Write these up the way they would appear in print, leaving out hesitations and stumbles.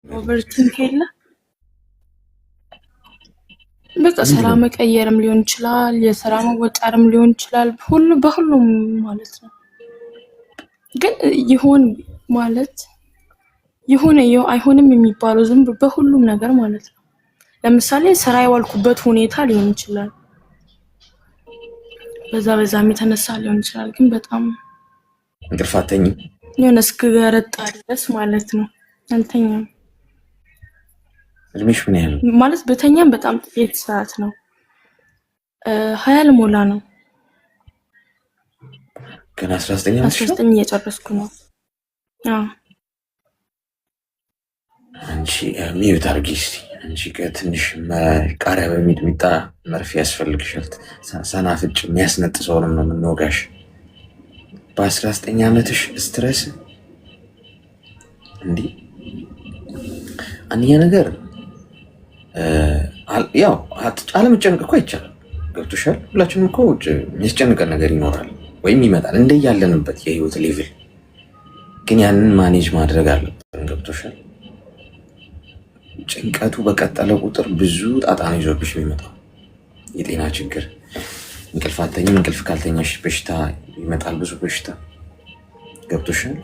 ኦቨርቲንክ የለ በቃ ስራ መቀየርም ሊሆን ይችላል፣ የስራ መወጣርም ሊሆን ይችላል፣ በሁሉም ማለት ነው። ግን ይሆን ማለት ይሆነ አይሆንም የሚባለው ዝም በሁሉም ነገር ማለት ነው። ለምሳሌ ስራ የዋልኩበት ሁኔታ ሊሆን ይችላል፣ በዛም የተነሳ ሊሆን ይችላል። ግን በጣም እንቅልፋተኝ የሆነ እስክገረጣ ድረስ ማለት ነው። አንተኛም እድሜሽ ምን ያህል ማለት በተኛም በጣም ጥቂት ሰዓት ነው። 20 ልሞላ ነው። ገና 19 እየጨረስኩ ነው። አንቺ ሚዩት አድርጊ እስኪ። አንቺ ከትንሽ ቃሪያ በሚጥሚጣ መርፌ ያስፈልግሻል። ሰናፍጭ የሚያስነጥሰውንም ነው የምንወጋሽ። በ19 ዓመትሽ ስትረስ እንዲህ አንደኛ ነገር ያው አለመጨነቅ እኮ አይቻልም። ገብቶሻል? ሁላችንም እኮ የሚያስጨንቀን ነገር ይኖራል ወይም ይመጣል እንደያለንበት የህይወት ሌቭል። ግን ያንን ማኔጅ ማድረግ አለብን። ገብቶሻል? ጭንቀቱ በቀጠለ ቁጥር ብዙ ጣጣ ነው ይዞብሽ የሚመጣው። የጤና ችግር፣ እንቅልፍ አተኝም፣ እንቅልፍ ካልተኛሽ በሽታ ይመጣል፣ ብዙ በሽታ። ገብቶሻል?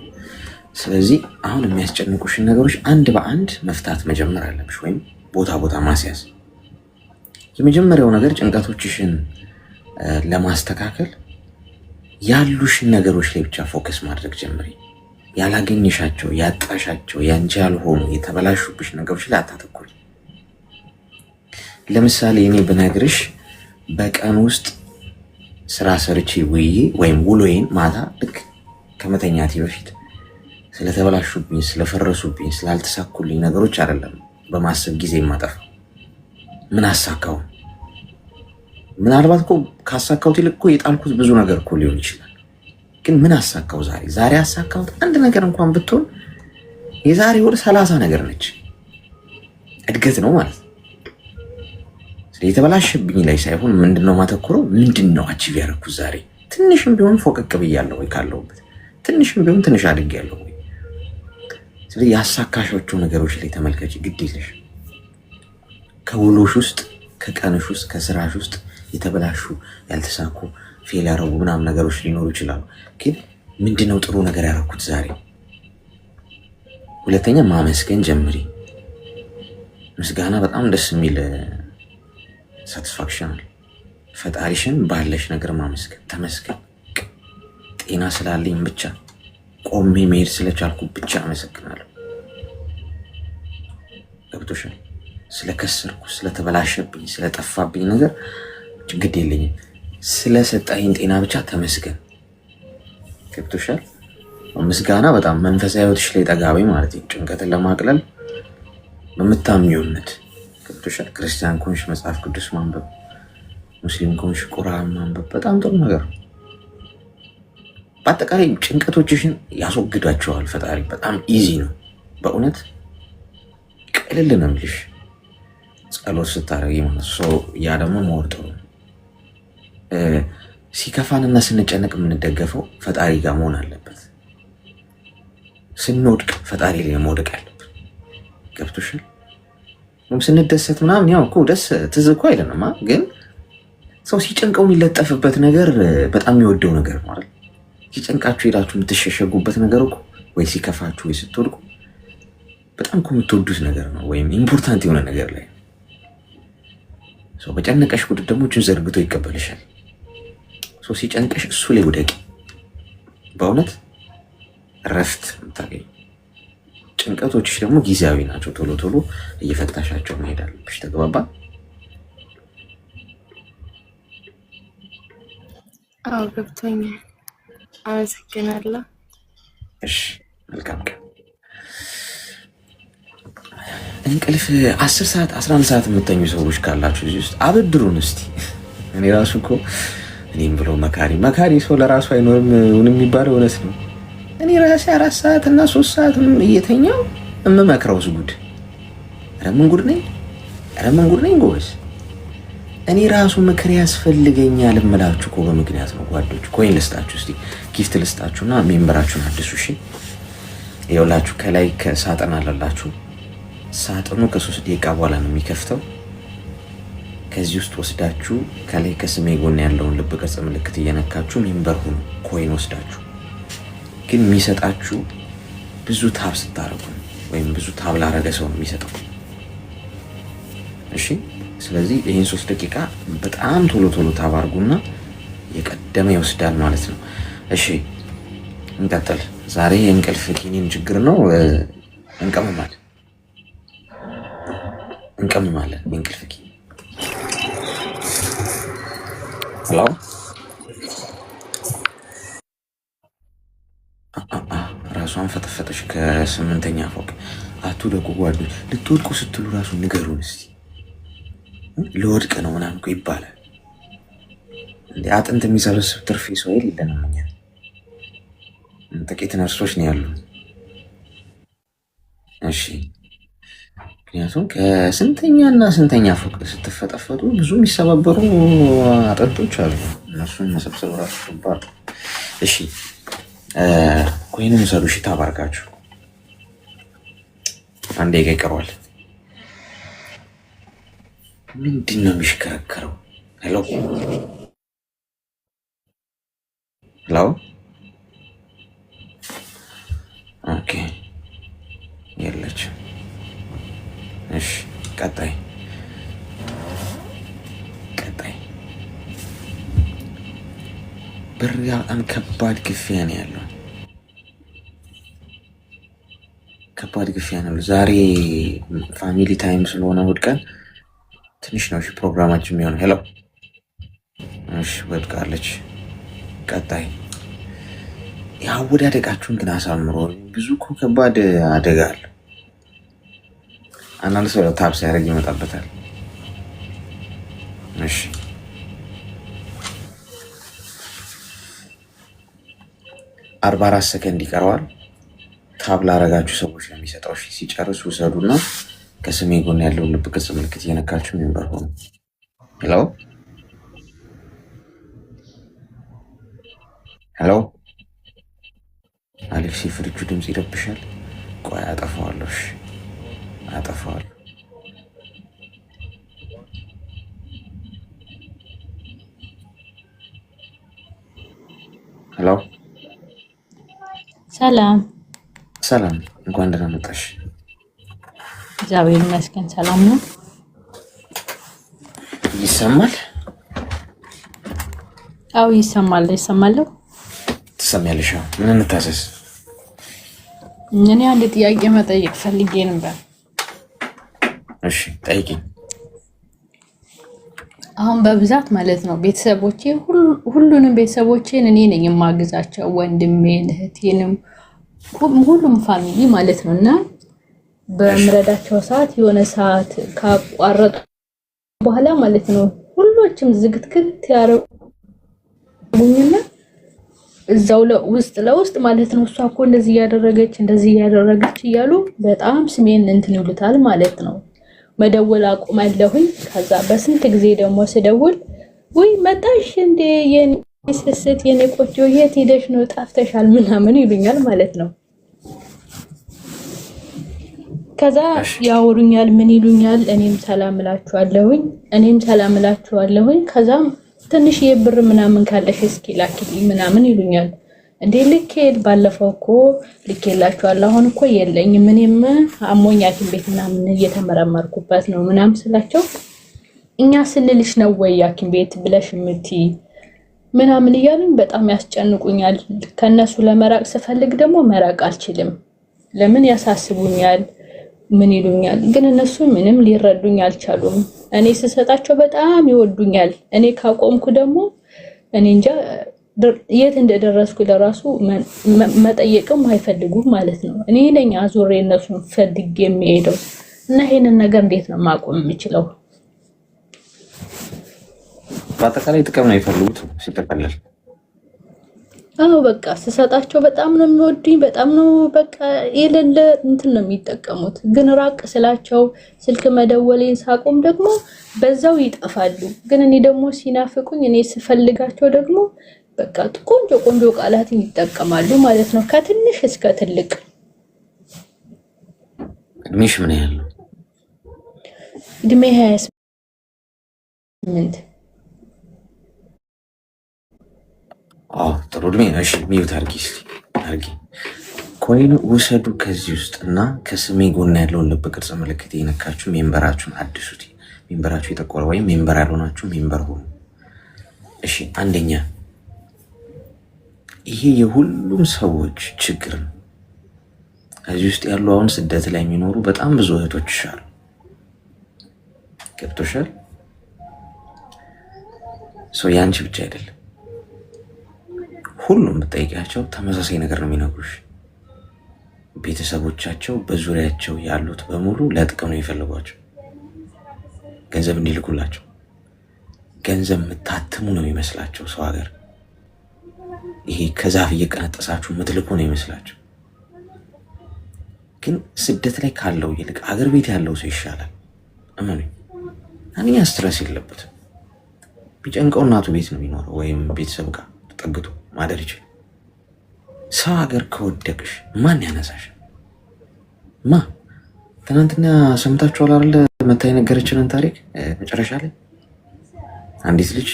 ስለዚህ አሁን የሚያስጨንቁሽን ነገሮች አንድ በአንድ መፍታት መጀመር አለብሽ፣ ወይም ቦታ ማስያዝ። የመጀመሪያው ነገር ጭንቀቶችሽን ለማስተካከል ያሉሽን ነገሮች ላይ ብቻ ፎከስ ማድረግ ጀምሪ። ያላገኘሻቸው፣ ያጣሻቸው፣ ያንቺ ያልሆኑ የተበላሹብሽ ነገሮች ላይ አታተኩሪ። ለምሳሌ እኔ ብነግርሽ በቀን ውስጥ ስራ ሰርቼ ውዬ ወይም ውሎዬን ማታ ልክ ከመተኛቴ በፊት ስለተበላሹብኝ፣ ስለፈረሱብኝ፣ ስላልተሳኩልኝ ነገሮች አይደለም በማሰብ ጊዜ የማጠፋ። ምን አሳካው? ምናልባት እኮ ካሳካሁት ይልቅ እኮ የጣልኩት ብዙ ነገር እኮ ሊሆን ይችላል። ግን ምን አሳካው? ዛሬ አሳካሁት አንድ ነገር እንኳን ብትሆን የዛሬ ወር 30 ነገር ነች። እድገት ነው ማለት ነው። የተበላሸብኝ ላይ ሳይሆን ምንድነው ማተኩረው? ምንድነው አቺቭ ያደረኩት ዛሬ? ትንሽም ቢሆን ፎቀቅ ብያለሁ ወይ ካለሁበት፣ ትንሽም ቢሆን ትንሽ አድጌያለሁ ወይ? ስለዚህ ያሳካሻቸው ነገሮች ላይ ተመልከች። ግድ የለሽ ከውሎሽ ውስጥ፣ ከቀንሽ ውስጥ፣ ከስራሽ ውስጥ የተበላሹ ያልተሳኩ ፌል ያደረጉ ምናምን ነገሮች ሊኖሩ ይችላሉ። ግን ምንድነው ጥሩ ነገር ያደረኩት ዛሬ? ሁለተኛ ማመስገን ጀምሪ። ምስጋና በጣም ደስ የሚል ሳቲስፋክሽን አለ። ፈጣሪሽን ባለሽ ነገር ማመስገን። ተመስገን፣ ጤና ስላለኝ ብቻ፣ ቆሜ መሄድ ስለቻልኩ ብቻ አመሰግናለሁ። ገብቶሻል? ስለከሰርኩ፣ ስለተበላሸብኝ፣ ስለጠፋብኝ ነገር ግድ የለኝም። ስለሰጠኝ ጤና ብቻ ተመስገን። ገብቶሻል? ምስጋና በጣም መንፈሳዊ ህይወትሽ ላይ ጠጋቢ ማለት ነው። ጭንቀትን ለማቅለል በምታምኚውነት ገብቶሻል? ክርስቲያን ኮንሽ መጽሐፍ ቅዱስ ማንበብ፣ ሙስሊም ኮንሽ ቁርአን ማንበብ በጣም ጥሩ ነገር ነው። በአጠቃላይ ጭንቀቶችሽን ያስወግዳቸዋል ፈጣሪ። በጣም ኢዚ ነው በእውነት ቅልል ነው የሚልሽ ጸሎት ስታደርጊ ማለት ነው። ያ ደግሞ መወርጡ ነው። ሲከፋንና ስንጨነቅ የምንደገፈው ፈጣሪ ጋር መሆን አለበት። ስንወድቅ ፈጣሪ ላይ መውደቅ ያለብን። ገብቶሻል? ስንደሰት ምናምን ያው እኮ ደስ ትዝ እኮ አይለንማ። ግን ሰው ሲጨንቀው የሚለጠፍበት ነገር በጣም የሚወደው ነገር ማለት ሲጨንቃችሁ ሄዳችሁ የምትሸሸጉበት ነገር እኮ ወይ ሲከፋችሁ ወይ ስትወድቁ በጣም እኮ የምትወዱት ነገር ነው፣ ወይም ኢምፖርታንት የሆነ ነገር ላይ ሰው በጨነቀሽ ቁጥር ደግሞ እጁን ዘርግቶ ይቀበልሻል። ሰው ሲጨንቀሽ እሱ ላይ ውደቂ። በእውነት እረፍት የምታገኝ። ጭንቀቶችሽ ደግሞ ጊዜያዊ ናቸው። ቶሎ ቶሎ እየፈታሻቸው መሄድ አለብሽ። ተግባባ? አዎ ገብቶኛል። አመሰግናለሁ። እሺ መልካም ቀን። እንቅልፍ 10 ሰዓት 11 ሰዓት የምተኙ ሰዎች ካላችሁ እዚህ ውስጥ አበድሩን እስቲ። እኔ ራሱ እኮ እኔም ብሎ መካሪ ሰው ለራሱ አይኖርም የሚባለው እውነት ነው። እኔ ራሴ 4 ሰዓት እና 3 ሰዓት እየተኛው የምመክረውስ ጉድ! ኧረ ምን ጉድ ነኝ ጎበዝ። እኔ ራሱ ምክር ያስፈልገኛል እምላችሁ እኮ በምክንያት ነው ጓዶች። ኮይን ልስጣችሁ እስቲ፣ ጊፍት ልስጣችሁና ሜምበራችሁን አድሱ። እሺ ይኸውላችሁ ከላይ ከሳጥን አለላችሁ ሳጥኑ ከ3 ደቂቃ በኋላ ነው የሚከፍተው። ከዚህ ውስጥ ወስዳችሁ ከላይ ከስሜ ጎን ያለውን ልብ ቅርጽ ምልክት እየነካችሁ ሜምበር ሁኑ። ኮይን ወስዳችሁ ግን የሚሰጣችሁ ብዙ ታብ ስታረጉ ወይም ብዙ ታብ ላረገ ሰው ነው የሚሰጠው። እሺ፣ ስለዚህ ይህን 3 ደቂቃ በጣም ቶሎ ቶሎ ታብ አርጉና የቀደመ ይወስዳል ማለት ነው። እሺ እንቀጥል። ዛሬ የእንቅልፍ ኪኒን ችግር ነው። እንቀምማለን የእንቅልፍ ኪኒ። ሄሎ ራሷን ፈተፈተሽ ከ8ኛ ፎቅ አትውደቁ ጓደኞች። ልትወድቁ ስትሉ ራሱ ንገሩን እስቲ። ልወድቅ ነው ምናምን እኮ ይባላል። እንደ አጥንት የሚሰበስብ ትርፊ ሰው የለንም እኛ። ጥቂት ነርሶች ነው ያሉ። እሺ፣ ምክንያቱም ከስንተኛና ስንተኛ ፎቅ ስትፈጠፈጡ ብዙ የሚሰባበሩ አጥንቶች አሉ። እነሱን መሰብሰብ ራሱ ከባድ። እሺ፣ ኮይንም ሰዱ። እሺ፣ ታባርጋችሁ 1 ደቂቃ ይቀረዋል። ምንድን ነው የሚሽከረከረው? ሄሎ ሄሎ። ኦኬ፣ የለችም። እሺ፣ ቀጣይ በጣም ከባድ ግፊያ ነው ያለው። ዛሬ ፋሚሊ ታይም ስለሆነ እሑድ ቀን ትንሽ ነው ፕሮግራማችን የሚሆነው። ሄሎ። እሺ፣ ወድቃለች። ቀጣይ የአወዳደቃችሁን ግን አሳምሮ። ብዙ እኮ ከባድ አደጋ አለ። አንዳንድ ሰው ታብ ሲያደርግ ይመጣበታል። እሺ፣ 44 ሰከንድ ይቀረዋል። ታብ ላረጋችሁ ሰዎች ነው የሚሰጠው። እሺ፣ ሲጨርሱ ውሰዱና ከስሜ ጎን ያለውን ልብ ቅርጽ ምልክት እየነካችሁ ሜምበር ሆኑ። ሄሎ ሄሎ። አሌክሲ ፍሪጁ ድምፅ ይረብሻል። ቆይ አጠፋዋለሁ። እሺ፣ አጠፋዋለሁ። ሄሎ። ሰላም፣ እንኳን ደህና መጣሽ። እግዚአብሔር ይመስገን ሰላም ነው። ይሰማል? አዎ ይሰማል። ይሰማለሁ። ትሰሚያለሽ? ምን እንታዘዝ? እኔ አንድ ጥያቄ መጠየቅ ፈልጌ ነበር። እሺ ጠይቂኝ። አሁን በብዛት ማለት ነው ቤተሰቦቼ ሁሉንም ቤተሰቦቼን እኔ ነኝ የማግዛቸው፣ ወንድሜን፣ እህቴንም ሁሉም ፋሚሊ ማለት ነው። እና በምረዳቸው ሰዓት የሆነ ሰዓት ካቋረጡ በኋላ ማለት ነው ሁሎችም ዝግትግት ያረጉኝና እዛው ለውስጥ ማለት ነው እሷ እኮ እንደዚህ ያደረገች እያሉ በጣም ስሜን እንትን ይሉታል ማለት ነው። መደወል አቁማለሁኝ። ከዛ በስንት ጊዜ ደግሞ ስደውል ወይ መጣሽ እንደ የኔ ስስት የኔ ቆጆ የት ሄደሽ ነው ጠፍተሻል ምናምን ይሉኛል ማለት ነው። ከዛ ያወሩኛል፣ ምን ይሉኛል፣ እኔም ሰላም እላችኋለሁኝ። ከዛም ትንሽ የብር ምናምን ካለሽ እስኪ ላኪልኝ ምናምን ይሉኛል። እንዴ ልኬል ባለፈው እኮ ልኬላችኋለሁ፣ አሁን እኮ የለኝም፣ እኔም አሞኝ ሐኪም ቤት ምናምን እየተመረመርኩበት ነው ምናምን ስላቸው እኛ ስንልሽ ነው ወይ ሐኪም ቤት ብለሽ የምትይ ምናምን እያሉኝ በጣም ያስጨንቁኛል። ከነሱ ለመራቅ ስፈልግ ደግሞ መራቅ አልችልም። ለምን ያሳስቡኛል፣ ምን ይሉኛል። ግን እነሱ ምንም ሊረዱኝ አልቻሉም። እኔ ስሰጣቸው በጣም ይወዱኛል። እኔ ካቆምኩ ደግሞ እኔ እንጃ የት እንደደረስኩ ለራሱ መጠየቅም አይፈልጉም ማለት ነው። እኔ ነኝ አዙሬ እነሱን ፈልጌ የሚሄደው እና ይሄንን ነገር እንዴት ነው ማቆም የምችለው? በአጠቃላይ ጥቅም ነው የሚፈልጉት ሲጠቀለል። አዎ በቃ ስሰጣቸው በጣም ነው የሚወዱኝ፣ በጣም ነው በቃ የሌለ እንትን ነው የሚጠቀሙት። ግን ራቅ ስላቸው ስልክ መደወሌን ሳቆም ደግሞ በዛው ይጠፋሉ። ግን እኔ ደግሞ ሲናፍቁኝ እኔ ስፈልጋቸው ደግሞ በቃ ቆንጆ ቃላትን ይጠቀማሉ ማለት ነው፣ ከትንሽ እስከ ትልቅ። እድሜሽ ምን ያህል ነው? እድሜ 28 ጥሩ እድሜ ነው። እሺ ሚዩት አድርጊ እስኪ አድርጊ። ኮይን ውሰዱ ከዚህ ውስጥ እና ከስሜ ጎን ያለውን ልብ ቅርጽ ምልክት የነካችሁ ሜምበራችሁን አድሱት። ሜምበራችሁ የጠቆረ ወይም ሜምበር ያልሆናችሁ ሜምበር ሆኑ። እሺ አንደኛ ይሄ የሁሉም ሰዎች ችግር ነው። እዚህ ውስጥ ያሉ አሁን ስደት ላይ የሚኖሩ በጣም ብዙ እህቶች አሉ። ገብቶሻል? ያንቺ ብቻ አይደለም። ሁሉም ብትጠይቂያቸው ተመሳሳይ ነገር ነው የሚነግሩሽ። ቤተሰቦቻቸው በዙሪያቸው ያሉት በሙሉ ለጥቅም ነው የሚፈልጓቸው፣ ገንዘብ እንዲልኩላቸው። ገንዘብ የምታትሙ ነው የሚመስላቸው ሰው ሀገር። ይሄ ከዛፍ እየቀነጠሳችሁ የምትልኩ ነው የሚመስላቸው። ግን ስደት ላይ ካለው ይልቅ አገር ቤት ያለው ሰው ይሻላል። እመኑኝ። አንደኛ ስትረስ የለበትም። ቢጨንቀው እናቱ ቤት ነው የሚኖረው ወይም ቤተሰብ ጋር ተጠግቶ ማደር ይችላል። ሰው ሀገር ከወደቅሽ ማን ያነሳሽ? ትናንትና ሰምታችኋል አይደለ? መታ የነገረችንን ታሪክ መጨረሻ ላይ አንዲት ልጅ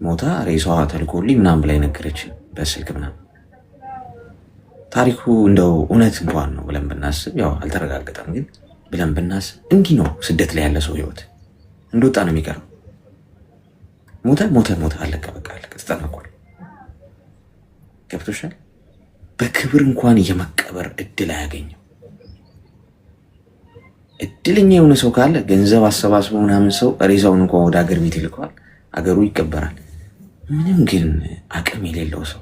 ሞታ ሬሳዋ ተልኮልኝ ምናምን ብላ የነገረችን በስልክ ምናምን። ታሪኩ እንደው እውነት እንኳን ነው ብለን ብናስብ፣ ያው አልተረጋገጠም፣ ግን ብለን ብናስብ እንዲህ ነው ስደት ላይ ያለ ሰው ህይወት። እንደወጣ ነው የሚቀረው። ሞተ አለቀ፣ በቃ አለቀ፣ ተጠናቋል። ገብቶሻል? በክብር እንኳን የመቀበር እድል አያገኝም። እድለኛ የሆነ ሰው ካለ ገንዘብ አሰባስበው ምናምን ሰው ሬሳውን እንኳን ወደ ሀገር ቤት ይልከዋል፣ አገሩ ይቀበራል። ምንም ግን አቅም የሌለው ሰው፣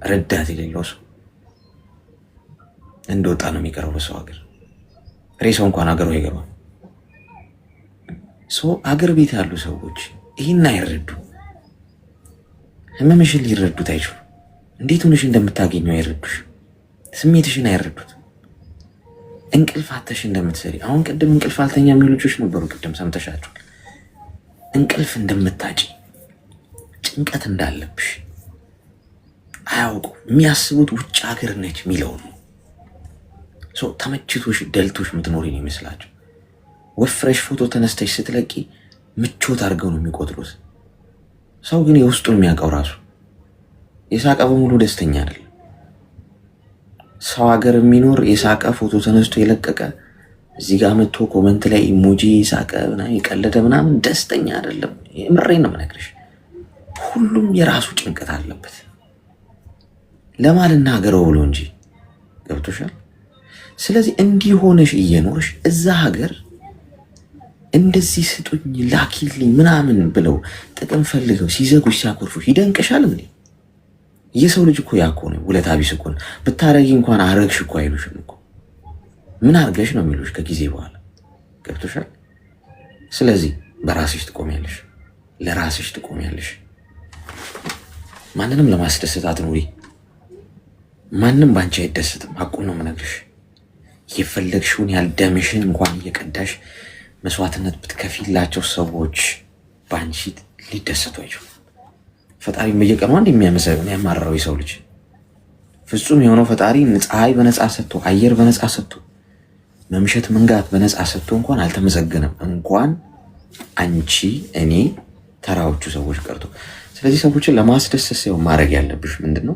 ረዳት የሌለው ሰው እንደወጣ ነው የሚቀረው በሰው ሀገር። ሬሳው እንኳን ሀገሩ አይገባም። አገር ቤት ያሉ ሰዎች ይህን አይረዱ። ህመምሽን ሊረዱት አይችሉም። እንዴት ሆነሽ እንደምታገኘው አይረዱሽ። ስሜትሽን አይረዱት። እንቅልፍ አተሽ እንደምትሰሪ አሁን ቅድም እንቅልፍ አልተኛ የሚሉ ልጆች ነበሩ። ቅድም ሰምተሻቸው እንቅልፍ እንደምታጪ ጭንቀት እንዳለብሽ አያውቁ። የሚያስቡት ውጭ ሀገር ነች የሚለው ነው። ተመችቶሽ ደልቶሽ የምትኖሪ ነው ይመስላቸው። ወፍረሽ ፎቶ ተነስተሽ ስትለቂ ምቾት አድርገው ነው የሚቆጥሩት። ሰው ግን የውስጡን የሚያውቀው ራሱ የሳቀ በሙሉ ደስተኛ አይደለም። ሰው ሀገር የሚኖር የሳቀ ፎቶ ተነስቶ የለቀቀ እዚህ ጋር መጥቶ ኮመንት ላይ ኢሞጂ የሳቀ ምናምን የቀለደ ምናምን ደስተኛ አይደለም። የምሬን ነው የምነግርሽ። ሁሉም የራሱ ጭንቀት አለበት። ለማልና ሀገረው ብሎ እንጂ። ገብቶሻል? ስለዚህ እንዲህ ሆነሽ እየኖርሽ እዛ ሀገር እንደዚህ ስጡኝ ላኪልኝ ምናምን ብለው ጥቅም ፈልገው ሲዘጉሽ ሲያኮርፉሽ ይደንቅሻል እንዴ? የሰው ልጅ እኮ ያኮ ነው። ውለታ ቢስ እኮ ነው። ብታረጊ እንኳን አረግሽ እኮ አይሉሽም እኮ። ምን አርገሽ ነው የሚሉሽ ከጊዜ በኋላ። ገብቶሻል? ስለዚህ በራስሽ ትቆሚያለሽ፣ ለራስሽ ትቆሚያለሽ። ማንንም ለማስደሰት አትኑሪ። ማንም ባንቺ አይደሰትም። ሀቁን ነው የምነግርሽ። የፈለግሽውን ያህል ደምሽን እንኳን እየቀዳሽ መስዋዕትነት ብትከፊላቸው ሰዎች ባንቺ ሊደሰቱ አይችሉም። ፈጣሪ በየቀኑ አንድ የሚያማርረው የሰው ልጅ ፍጹም የሆነው ፈጣሪ ፀሐይ በነፃ ሰጥቶ አየር በነፃ ሰጥቶ መምሸት መንጋት በነፃ ሰጥቶ እንኳን አልተመሰገነም። እንኳን አንቺ እኔ ተራዎቹ ሰዎች ቀርቶ። ስለዚህ ሰዎችን ለማስደሰት ሳይሆን ማድረግ ያለብሽ ምንድን ነው?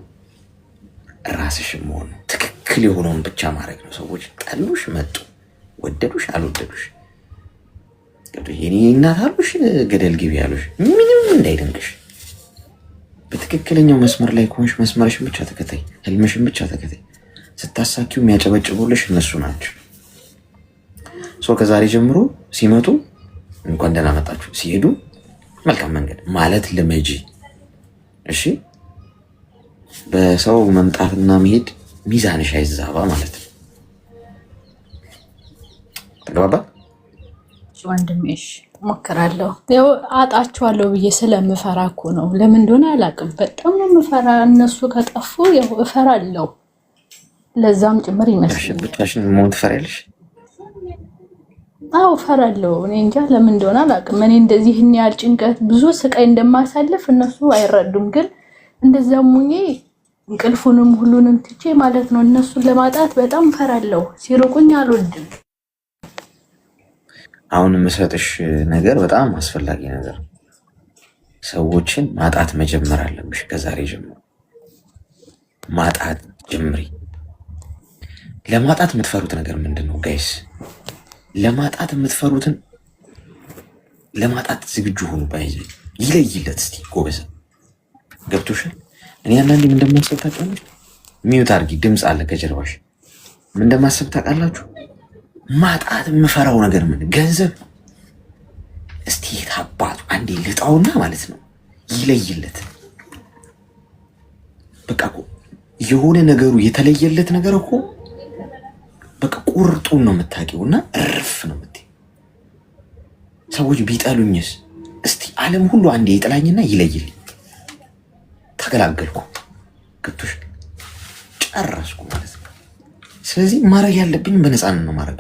ራስሽን መሆን ነው። ትክክል የሆነውን ብቻ ማድረግ ነው። ሰዎች ጠሉሽ መጡ፣ ወደዱሽ አልወደዱሽ፣ የኔ እናት አሉሽ፣ ገደል ግቢ ያሉሽ ምንም እንዳይደንቅሽ። በትክክለኛው መስመር ላይ ከሆንሽ መስመርሽን ብቻ ተከታይ፣ ህልምሽን ብቻ ተከታይ። ስታሳኪው የሚያጨበጭቡልሽ እነሱ ናቸው። ከዛሬ ጀምሮ ሲመጡ እንኳን ደህና መጣችሁ፣ ሲሄዱ መልካም መንገድ ማለት ልመጂ። እሺ፣ በሰው መምጣትና መሄድ ሚዛንሽ አይዛባ ማለት ነው። ተግባባ? ወንድሜሽ ሞክራለሁ። ያው አጣቸዋለሁ ብዬ ስለምፈራ እኮ ነው። ለምን እንደሆነ አላውቅም። በጣም ነው የምፈራ። እነሱ ከጠፉ ያው እፈራለሁ። ለዛም ጭምር ይመስለኛል። ብቻሽን መሆን ትፈሪያለሽ? አዎ እፈራለሁ። እኔ እንጃ ለምን እንደሆነ አላውቅም። እኔ እንደዚህ ያህል ጭንቀት ብዙ ስቃይ እንደማሳልፍ እነሱ አይረዱም። ግን እንደዛም ሆኜ እንቅልፉንም ሁሉንም ትቼ ማለት ነው እነሱን ለማጣት በጣም እፈራለሁ። ሲርቁኝ አልወድም። አሁን የምሰጥሽ ነገር በጣም አስፈላጊ ነገር፣ ሰዎችን ማጣት መጀመር አለብሽ። ከዛሬ ጀምሮ ማጣት ጀምሪ። ለማጣት የምትፈሩት ነገር ምንድን ነው ጋይስ? ለማጣት የምትፈሩትን ለማጣት ዝግጁ ሆኑ። ባይዘ ይለይለት እስቲ ጎበዝ። ገብቶሻል? እኔ አንዳንዴ ምን እንደማስብ ታውቃለች? ሚዩት አድርጊ፣ ድምፅ አለ ከጀርባሽ። ምን እንደማስብ ታውቃላችሁ? ማጣት የምፈራው ነገር ምን? ገንዘብ። እስቲ የታባቱ አንዴ ልጣውና ማለት ነው ይለይለት። በቃ እኮ የሆነ ነገሩ የተለየለት ነገር እኮ በቃ ቁርጡን ነው የምታውቂውና እርፍ ነው የምትይው። ሰዎች ቢጠሉኝስ? እስቲ ዓለም ሁሉ አንዴ ይጥላኝና ይለይልኝ። ተገላገልኩ። ግቶሽ ጨረስኩ ማለት ነው። ስለዚህ ማድረግ ያለብኝ በነፃነት ነው ማድረግ።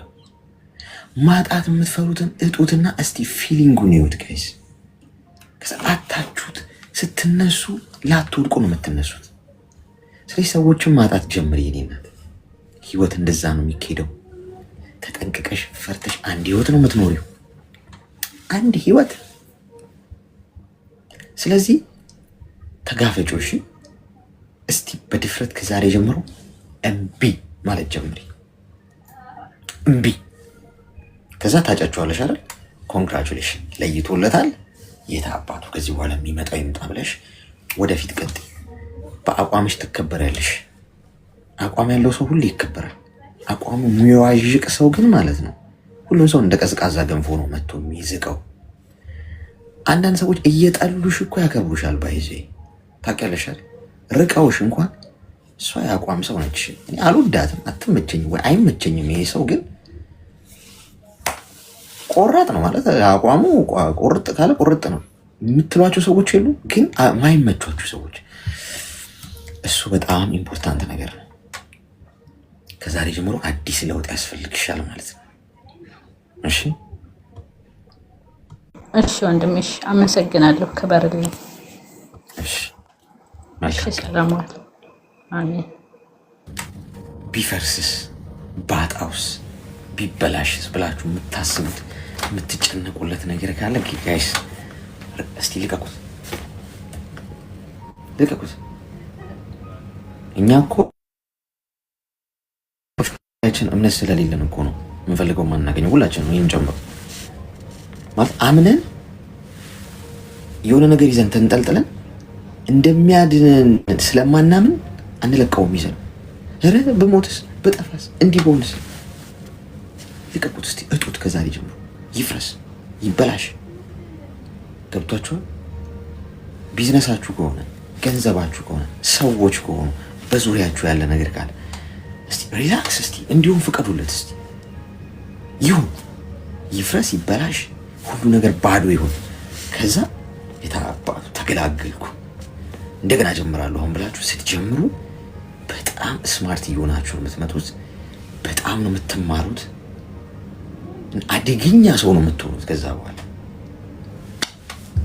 ማጣት የምትፈሩትን እጡትና እስቲ ፊሊንጉን ይዩት ጋይስ። ከዛ አታችሁት ስትነሱ ላትወድቁ ነው የምትነሱት። ስለዚህ ሰዎችን ማጣት ጀምር የኔ እናት። ህይወት እንደዛ ነው የሚካሄደው። ተጠንቅቀሽ ፈርተሽ አንድ ህይወት ነው የምትኖሪው፣ አንድ ህይወት። ስለዚህ ተጋፈጮሽ። እስቲ በድፍረት ከዛሬ ጀምሮ እምቢ ማለት ጀምሪ። እምቢ። ከዛ ታጫቸዋለሽ አይደል? ኮንግራቹሌሽን ለይቶለታል። የት አባቱ ከዚህ በኋላ የሚመጣው ይምጣ ብለሽ ወደፊት ቀጥይ። በአቋምሽ ትከበሪያለሽ። አቋም ያለው ሰው ሁሉ ይከበራል። አቋሙ የሚዋዥቅ ሰው ግን ማለት ነው ሁሉም ሰው እንደ ቀዝቃዛ ገንፎ ነው መጥቶ የሚዝቀው። አንዳንድ ሰዎች እየጠሉሽ እኮ ያከብሩሻል። ባይዜ ታውቂያለሽ አይደል? ርቀውሽ እንኳን እሷ የአቋም ሰው ነች፣ አልወዳትም፣ አትመቸኝም ወይ አይመቸኝም፣ ይሄ ሰው ግን ቆራጥ ነው ማለት አቋሙ ቁርጥ ካለ ቁርጥ ነው የምትሏቸው ሰዎች የሉ፣ ግን ማይመቿችሁ ሰዎች። እሱ በጣም ኢምፖርታንት ነገር ነው። ከዛሬ ጀምሮ አዲስ ለውጥ ያስፈልግሻል ማለት ነው። እሺ እሺ ወንድምሽ አመሰግናለሁ። ክበርልኝ። እሺ ሰላም ዋል። አሜን። ቢፈርስስ ባጣውስ ቢበላሽስ ብላችሁ የምታስቡት የምትጨነቁለት ነገር ካለ ጋይስ እስቲ ልቀቁት፣ ልቀቁት። እኛ እኮ እምነት ስለሌለን እኮ ነው የምንፈልገው ማናገኘው ሁላችን ነው። ይህም ጨምሮ ማለት አምነን የሆነ ነገር ይዘን ተንጠልጥለን እንደሚያድነን ስለማናምን አንለቀውም ይዘን። ኧረ በሞትስ በጠፋስ እንዲህ በሆንስ? ልቀቁት እስቲ፣ እጡት። ከዛሬ ጀምሮ ይፍረስ፣ ይበላሽ። ገብቷችኋል? ቢዝነሳችሁ ከሆነ ገንዘባችሁ ከሆነ ሰዎች ከሆኑ በዙሪያችሁ ያለ ነገር ካለ እስቲ ሪላክስ፣ እስቲ እንዲሁም ፍቀዱለት። እስቲ ይሁን፣ ይፍረስ፣ ይበላሽ፣ ሁሉ ነገር ባዶ ይሁን። ከዛ የታባቱ ተገላገልኩ እንደገና ጀምራለሁ አሁን ብላችሁ ስትጀምሩ በጣም ስማርት እየሆናችሁ ነው የምትመጡት። በጣም ነው የምትማሩት። አደገኛ ሰው ነው የምትሆኑት። ከዛ በኋላ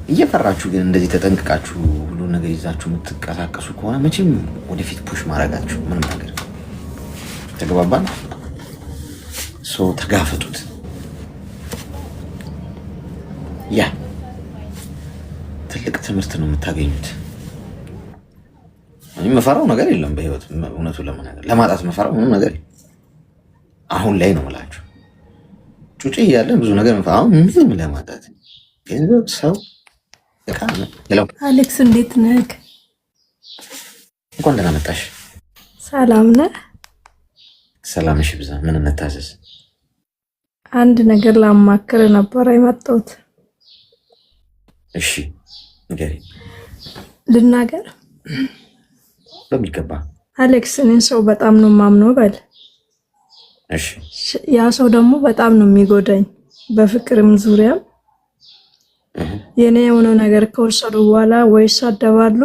እየፈራችሁ ግን እንደዚህ ተጠንቅቃችሁ ሁሉ ነገር ይዛችሁ የምትንቀሳቀሱ ከሆነ መቼም ወደፊት ፑሽ ማድረጋችሁ ምንም ነገር ተግባባን። ተጋፈጡት። ያ ትልቅ ትምህርት ነው የምታገኙት። እኔ መፈራው ነገር የለም በህይወት እውነቱን ለመናገር ለማጣት መፈራው ምንም ነገር የለም። አሁን ላይ ነው የምላችሁ። ጩጭ እያለን ብዙ ነገር አሁን ምንም ለማጣት ገንዘብ፣ ሰው፣ እቃ ነው። አሌክስ እንዴት ነህ? እንኳን ደህና መጣሽ። ሰላም ነህ? ሰላምሽ ይብዛ። ምን እንታዘዝ? አንድ ነገር ላማክር ነበር የመጣሁት። እሺ ንገሪኝ። ልናገር? በሚገባ። አሌክስ እኔን ሰው በጣም ነው የማምነው በል። እሺ። ያ ሰው ደግሞ በጣም ነው የሚጎዳኝ በፍቅርም ዙሪያ። የኔ የሆነው ነገር ከወሰዱ በኋላ ወይ ይሳደባሉ፣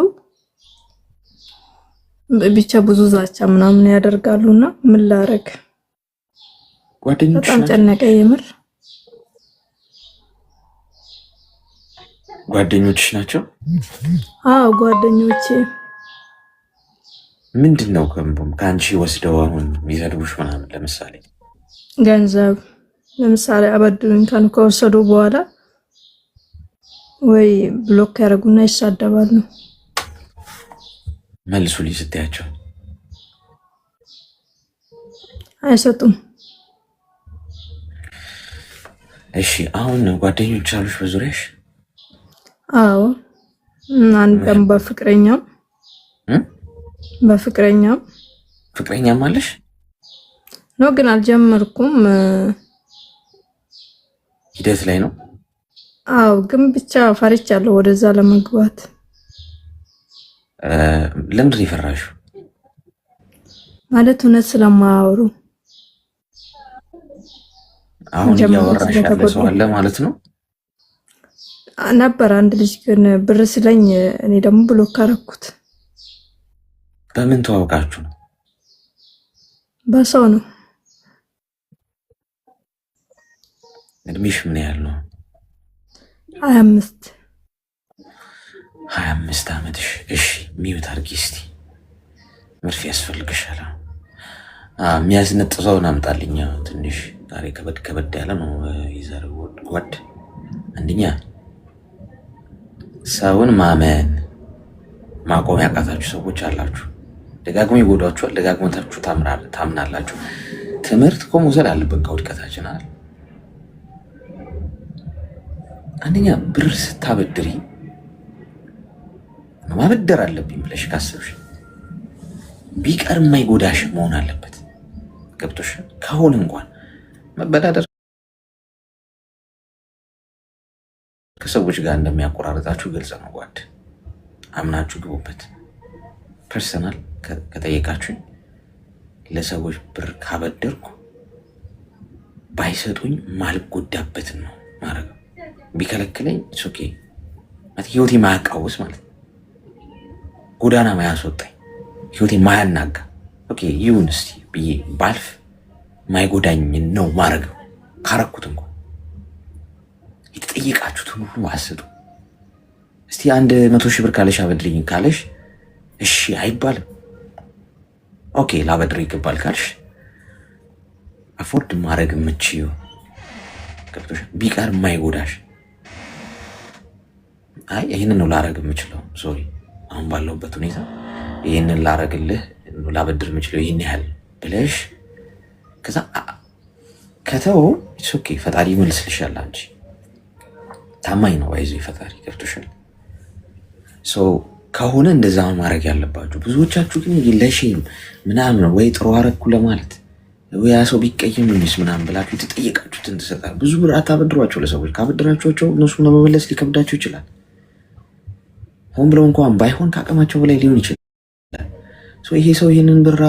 ብቻ ብዙ ዛቻ ምናምን ያደርጋሉና ምን ላረግ? በጣም ጨነቀ የምር። ጓደኞችሽ ናቸው? አዎ ጓደኞቼ። ምንድነው ከአንቺ ወስደው አሁን የሚሰድቡሽ ምናምን? ለምሳሌ ገንዘብ ለምሳሌ አበድሩኝ ካሉ ከወሰዱ በኋላ ወይ ብሎክ ያደርጉና ይሳደባሉ። መልሱልኝ ስትያቸው አይሰጡም። እሺ አሁን ጓደኞች አሉሽ በዙሪያሽ? አዎ አንድም በፍቅረኛም ፍቅረኛም አለሽ? ነው ግን አልጀመርኩም። ሂደት ላይ ነው። አዎ ግን ብቻ ፈርቻለሁ ወደዛ ለመግባት። ለምንድን ነው የፈራሽው? ማለት ስለማያወሩ አሁን እያወራሽ ያለ ሰው አለ ማለት ነው? ነበር አንድ ልጅ ግን ብር ስለኝ እኔ ደግሞ ብሎክ አደረኩት። በምን ተዋውቃችሁ ነው? በሰው ነው። እድሜሽ ምን ያህል ነው? 25 ዓመትሽ። እሺ ሚዩት አድርጊ እስቲ። መርፌ ያስፈልግሻል። የሚያስነጥሰውን አምጣልኝ። ትንሽ ዛሬ ከበድ ያለ ነው ይዘር ጓድ። አንደኛ ሰውን ማመን ማቆም ያቃታችሁ ሰዎች አላችሁ። ደጋግሞ ይጎዳችኋል፣ ደጋግሞታችሁ ታምናላችሁ። ትምህርት እኮ መውሰድ አለብን ከውድቀታችን አይደል? አንደኛ ብር ስታበድሪ ማበደር አለብኝ ብለሽ ካሰብሽ ቢቀር የማይጎዳሽ መሆን አለበት። ገብቶሽ ከሆነ እንኳን መበዳደር ከሰዎች ጋር እንደሚያቆራረጣችሁ ግልጽ ነው። ጓድ አምናችሁ ግቡበት። ፐርሰናል ከጠየቃችሁኝ ለሰዎች ብር ካበደርኩ ባይሰጡኝ ማልጎዳበትን ነው ማድረግ። ቢከለክለኝ ኦኬ ማለት ህይወቴ ማያቃውስ ማለት ነው። ጎዳና ማያስወጣኝ ህይወቴ ማያናጋ ኦኬ ይሁን እስቲ ብዬ ባልፍ ማይጎዳኝ ነው ማድረግ። ካረኩት እንኳን የተጠየቃችሁትን ሁሉ አስጡ። እስቲ 100 ሺህ ብር ካለሽ አበድልኝ ካለሽ እሺ አይባልም። ኦኬ ላበድር ይገባል ካልሽ አፎርድ ማድረግ የምችይው ገብቶሽ ቢቀር ማይጎዳሽ አይ ይሄንን ነው ላረግ የምችለው ሶሪ አሁን ባለውበት ሁኔታ ይሄንን ላረግልህ ላበድር የምችለው ይሄን ያህል ብለሽ ከዛ ከተው ኦኬ ፈጣሪ ይመልስልሻል። አንቺ ታማኝ ነው አይዞህ ፈጣሪ ገብቶሻል። ሶ ከሆነ እንደዛ ማድረግ ያለባችሁ። ብዙዎቻችሁ ግን ለሼም ምናምን ወይ ጥሩ አረኩ ለማለት ወይ ያ ሰው ቢቀየም ምንስ ምናምን ብላችሁ የተጠየቃችሁትን ትሰጣላችሁ። ብዙ ብር አታበድሯቸው ለሰዎች። ካበድራችኋቸው እነሱን ለመመለስ ሊከብዳቸው ይችላል። ሆን ብለው እንኳን ባይሆን ከአቅማቸው በላይ ሊሆን ይችላል። ይሄ ሰው ይህንን ብር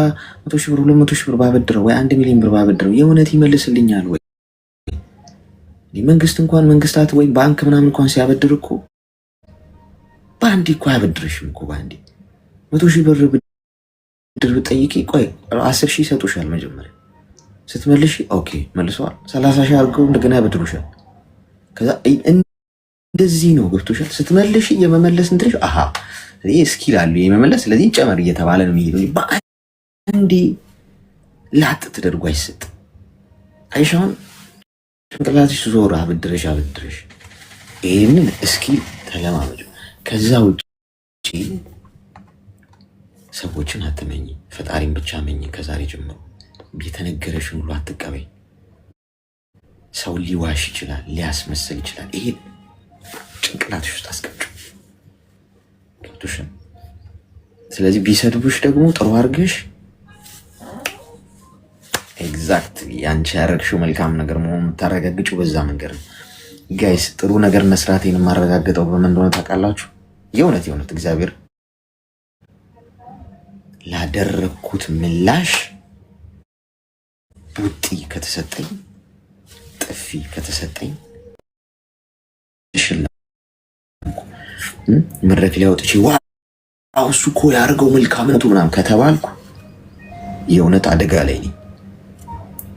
100 ሺህ ብር 200 ሺህ ብር ባበድረው ወይ 1 ሚሊዮን ብር ባበድረው የእውነት ይመልስልኛል ወይ? መንግስት እንኳን መንግስታት ወይ ባንክ ምናምን እንኳን ሲያበድር እኮ በአንዴ እኮ አያበድርሽም እኮ በአንዴ 100 ሺህ ብር ብድር ብጠይቂ ቆይ 10 ሺህ ይሰጡሻል። መጀመሪያ ስትመልሺ ኦኬ መልሰዋል 30 ሺህ አድርገው እንደገና ያበድሩሻል። ከዛ እንደዚህ ነው ገብቶሻል። ስትመልሺ የመመለስ እንትንሽ አሃ ይሄ ስኪል አለ የመመለስ ስለዚህ ጨመር እየተባለ ነው የሚሄደው። በአንዴ ላጥ ተደርጎ አይሰጥ። አይሻውን ጭንቅላትሽ ዞር አበድረሽ ይሄንን ስኪል ተለማመጁ። ከዛ ውጪ ሰዎችን አትመኝ፣ ፈጣሪን ብቻ መኝ። ከዛሬ ጀምሮ የተነገረሽን ሁሉ አትቀበይ። ሰው ሊዋሽ ይችላል፣ ሊያስመስል ይችላል። ይሄ ጭንቅላትሽ ውስጥ አስቀምጪ። ገብቶሻል? ስለዚህ ቢሰድቡሽ ደግሞ ጥሩ አድርገሽ ኤግዛክትሊ ያንቺ ያደረግሽው መልካም ነገር መሆኑን የምታረጋግጪው በዛ መንገድ ነው። ጋይስ ጥሩ ነገር መስራቴን የማረጋግጠው በምን እንደሆነ ታውቃላችሁ? የእውነት እግዚአብሔር ላደረግኩት ምላሽ ቡጢ ከተሰጠኝ፣ ጥፊ ከተሰጠኝ፣ መድረክ ላይ ወጥቼ ዋው እሱ እኮ ያደርገው መልካምነቱ ምናምን ከተባልኩ የእውነት አደጋ ላይ ነኝ።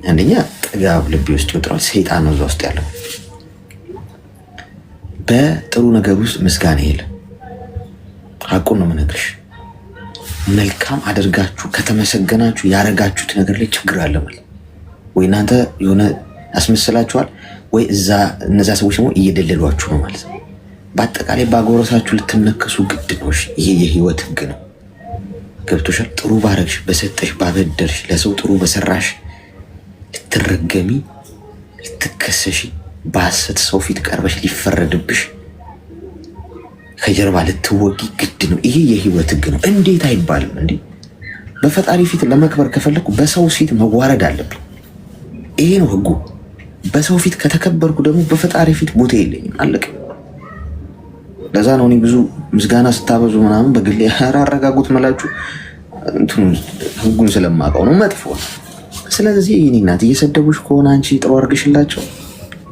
አንደኛ ጥጋብ ልቤ ውስጥ ይወጥራል። ሰይጣን ነው እዛ ውስጥ ያለው። በጥሩ ነገር ውስጥ ምስጋና የለም። ሐቁን ነው የምነግርሽ። መልካም አድርጋችሁ ከተመሰገናችሁ ያረጋችሁት ነገር ላይ ችግር አለ ማለት ወይ እናንተ የሆነ አስመስላችኋል ወይ እነዛ ሰዎች ደግሞ እየደለሏችሁ ነው ማለት ነው። በአጠቃላይ ባጎረሳችሁ ልትነከሱ ግድ ነው። ይሄ የህይወት ህግ ነው። ገብቶሻል? ጥሩ ባረግሽ፣ በሰጠሽ፣ ባበደርሽ፣ ለሰው ጥሩ በሰራሽ ልትረገሚ፣ ልትከሰሽ፣ በሐሰት ሰው ፊት ቀርበሽ ሊፈረድብሽ፣ ከጀርባ ልትወጊ ግድ ነው። ይሄ የህይወት ህግ ነው። እንዴት አይባልም እንዴ? በፈጣሪ ፊት ለመክበር ከፈለኩ በሰው ፊት መዋረድ አለብኝ። ይሄ ነው ህጉ። በሰው ፊት ከተከበርኩ ደግሞ በፈጣሪ ፊት ቦታ የለኝም። አለቀ። ለዛ ነው እኔ ብዙ ምስጋና ስታበዙ ምናምን በግሌ አረጋጉት መላችሁ እንትኑ ህጉን ስለማውቀው ነው። መጥፎ ነው። ስለዚህ የኔ እናት እየሰደቡሽ ከሆነ አንቺ ጥሩ አድርገሽላቸው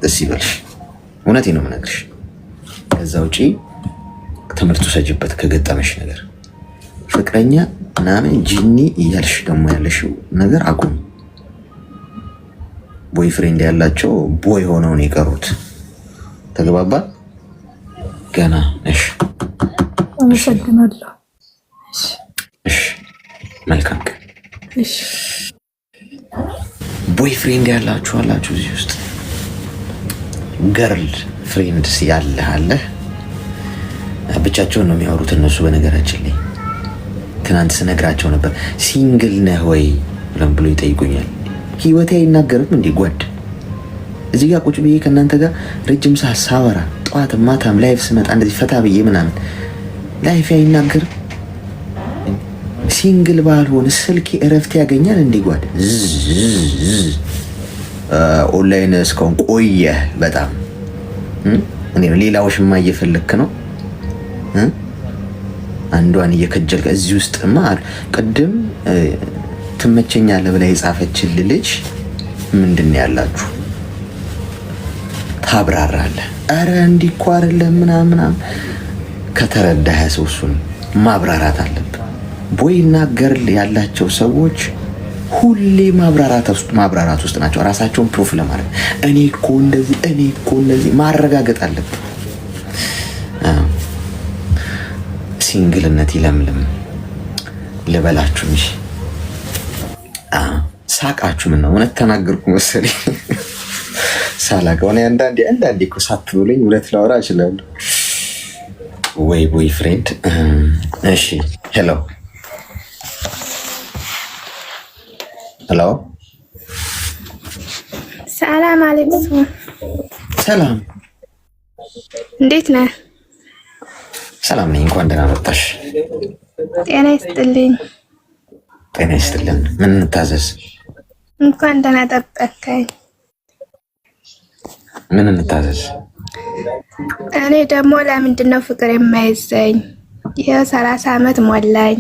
ደስ ይበልሽ። እውነቴ ነው የምነግርሽ። ከዛ ውጪ ትምህርቱ ሰጅበት ከገጠመሽ ነገር ፍቅረኛ ምናምን ጂኒ እያልሽ ደግሞ ያለሽው ነገር አቁም። ቦይ ፍሬንድ ያላቸው ቦይ ሆነው ነው የቀሩት። ተግባባ? ገና ነሽ። አመሰግናለሁ። እሺ መልካም ቀን። እሺ ቦይ ፍሬንድ ያላችሁ አላችሁ እዚህ ውስጥ ገርል ፍሬንድስ ያለህ አለህ? ብቻቸውን ነው የሚያወሩት እነሱ። በነገራችን ላይ ትናንት ስነግራቸው ነበር ሲንግል ነህ ወይ ብሎ ይጠይቁኛል። ህይወቴ አይናገርም እንዴ ጓድ? እዚህ ጋር ቁጭ ብዬ ከእናንተ ጋር ረጅም ሰዓት ሳወራ ጠዋትም ማታም ላይፍ ስመጣ እንደዚህ ፈታ ብዬ ምናምን ላይፍ አይናገርም? ሲንግል ባልሆን ስልክ እረፍት ያገኛል እንዴ ጓድ? ኦንላይን እስካሁን ቆየህ በጣም እኔ ሌላውሽማ እየፈለክ ነው አንዷን እየከጀልከ እዚህ ውስጥማ ቅድም ትመቸኛለህ ብላ የጻፈችልህ ልጅ ምንድን ነው ያላችሁ? ታብራራለህ። አረ እንዲህ እኮ አይደለም ምናምን ከተረዳህ ሰው እሱን ማብራራት አለብህ። ቦይና ገርል ያላቸው ሰዎች ሁሌ ማብራራት ውስጥ ናቸው። ራሳቸውን ፕሩፍ ለማድረግ እኔ እኮ እንደዚህ ማረጋገጥ አለብህ። ሲንግልነት ይለምልም ልበላችሁ እንጂ ሳቃችሁ። ምን ነው እውነት ተናገርኩ መሰለኝ። ሳላውቀው እኔ አንዳንዴ እኮ ሳትብሉኝ እውነት ላወራ እችላለሁ። ወይ ቦይ ፍሬንድ። እሺ ሄሎ ሰላም አለይኩም። ሰላም፣ እንዴት ነህ? ሰላም ነኝ። እንኳን ደህና መጣሽ። ጤና ይስጥልኝ። ጤና ይስጥልን። ምን እንታዘዝ? እንኳን ደህና ጠበቅከኝ። ምን እንታዘዝ? እኔ ደግሞ ለምንድን ነው ፍቅር የማይዘኝ? ይኸው 30 ዓመት ሞላኝ፣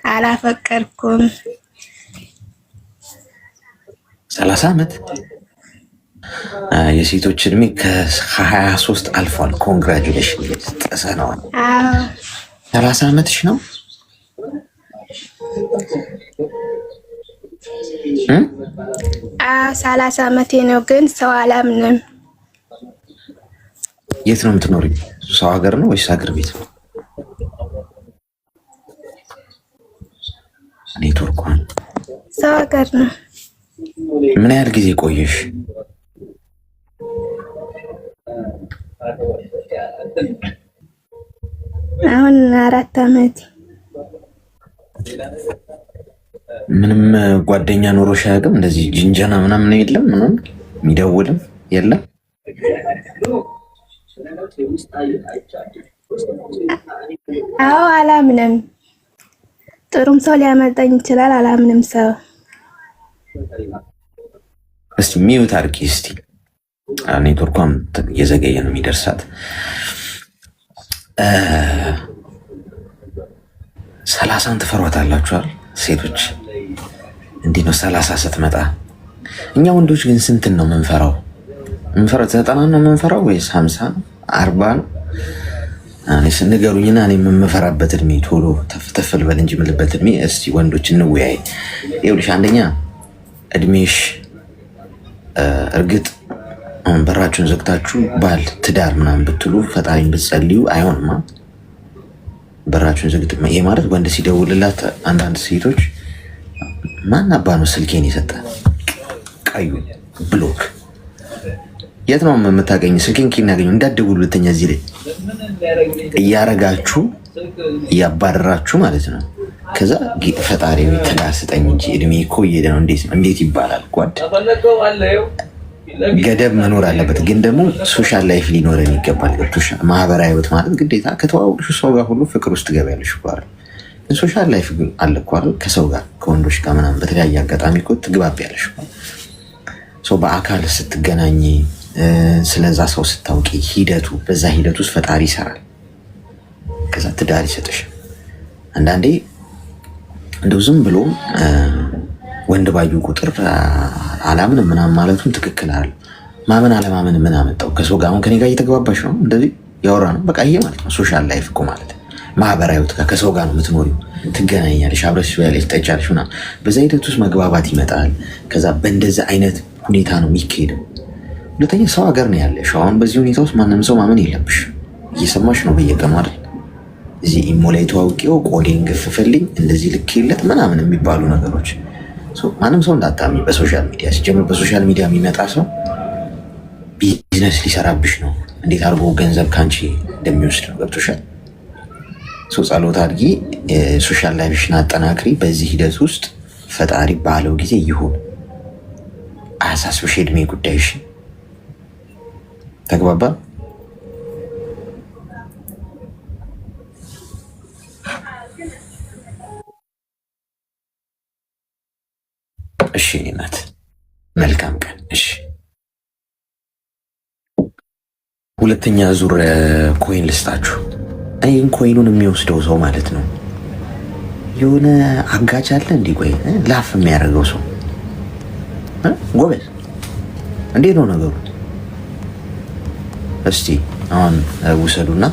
አላፈቀርኩም። 30 ዓመት? የሴቶች እድሜ ከ23 አልፏል። ኮንግራጁሌሽን ጥሰነዋል። 30 ዓመትሽ ነው? አዎ 30 ዓመቴ ነው፣ ግን ሰው አላምንም። የት ነው የምትኖሪ? ሰው ሀገር ነው ወይስ ሀገር ቤት? ኔትወርኳን ሰው ሀገር ነው። ምን ያህል ጊዜ ቆየሽ? አሁን 4 ዓመት። ምንም ጓደኛ ኖሮሽ አያውቅም? እንደዚህ ጅንጀና ምናምን የለም? ምንም የሚደውልም የለም? አዎ አላምንም። ጥሩም ሰው ሊያመልጠኝ ይችላል። አላምንም ሰው። እስቲ ሚዩት አድርጊ እስቲ። ኔትወርኳም እየዘገየ ነው የሚደርሳት። 30ን ትፈሯታላችኋል ሴቶች። እንዲህ ነው 30 ስትመጣ። እኛ ወንዶች ግን ስንትን ነው የምንፈራው? 90 ነው የምንፈራው ወይስ 50 ነው 40 ነው? እኔስ ንገሩኝና እኔ የምፈራበት እድሜ ቶሎ ተፍ ልበል እንጂ የምልበት እድሜ። እስቲ ወንዶች እንወያይ። ይኸውልሽ አንደኛ እድሜሽ እርግጥ አሁን በራችሁን ዘግታችሁ ባል ትዳር ምናምን ብትሉ ፈጣሪን ብትጸልዩ አይሆንማ። በራችሁን ዘግት። ይሄ ማለት ወንድ ሲደውልላት አንዳንድ ሴቶች ማን አባ ነው ስልኬን የሰጠ ቀዩ ብሎክ የት ነው የምታገኝ? ስልኬን ኪን ያገኙ እንዳትደውሉ ሁለተኛ እዚህ ላይ እያረጋችሁ እያባረራችሁ ማለት ነው። ከዛ ፈጣሪ ትዳር ስጠኝ እንጂ እድሜ እኮ እየሄደ ነው። እንዴት ይባላል? ጓድ ገደብ መኖር አለበት። ግን ደግሞ ሶሻል ላይፍ ሊኖረን ይገባል። ገብቶሻል? ማህበራዊ ህይወት ማለት ግዴታ ከተዋወቅሽ ሰው ጋር ሁሉ ፍቅር ውስጥ ትገቢያለሽ እኮ አይደል? ሶሻል ላይፍ ግን አለ እኮ አይደል? ከሰው ጋር ከወንዶች ጋር ምናምን በተለያየ አጋጣሚ እኮ ትግባቢያለሽ። ሰው በአካል ስትገናኝ ስለዛ ሰው ስታውቂ በዛ ሂደት ውስጥ ፈጣሪ ይሰራል። ከዛ ትዳር ይሰጥሽ። አንዳንዴ እንደው ዝም ብሎ ወንድ ባዩ ቁጥር አላምን ምናምን ማለቱን ትክክል አለ። ማመን አለማመን ምን አመጣው? ከሰው ጋር አሁን ከኔ ጋር እየተግባባሽ ነው፣ እንደዚህ ያወራ ነው። በቃ ይሄ ማለት ነው ሶሻል ላይፍ እኮ ማለት ማህበራዊ ህይወት ከሰው ጋር ነው የምትኖሪው። ትገናኛለሽ፣ አብረሽ ትበያለሽ፣ ትጠጫለሽ ምናምን። በዛ ሂደት ውስጥ መግባባት ይመጣል። ከዛ በእንደዚህ አይነት ሁኔታ ነው የሚካሄደው። ሁለተኛ ሰው ሀገር ነው ያለሽ። አሁን በዚህ ሁኔታ ውስጥ ማንም ሰው ማመን የለብሽ። እየሰማሽ ነው በየቀኑ አይደል? እዚህ ኢሞ ላይ ተዋውቂው ቆዴን ገፍፈልኝ እንደዚህ ልክለት ምናምን የሚባሉ ነገሮች ማንም ሰው እንዳታሚ በሶሻል ሚዲያ ሲጀምር። በሶሻል ሚዲያ የሚመጣ ሰው ቢዝነስ ሊሰራብሽ ነው። እንዴት አድርጎ ገንዘብ ካንቺ እንደሚወስድ ነው። ገብቶሻል? ጸሎት አድርጊ፣ ሶሻል ላይፍሽን አጠናክሪ። በዚህ ሂደት ውስጥ ፈጣሪ ባለው ጊዜ ይሁን። አያሳስብሽ የእድሜ ጉዳይሽ። ተግባባ? እሺ እናት፣ መልካም ቀን። እሺ ሁለተኛ ዙር ኮይን ልስጣችሁ። ይህን ኮይኑን የሚወስደው ሰው ማለት ነው የሆነ አጋጭ አለ እንዲህ። ቆይ ላፍ የሚያደርገው ሰው ጎበዝ፣ እንዴት ነው ነገሩ? እስቲ አሁን ውሰዱና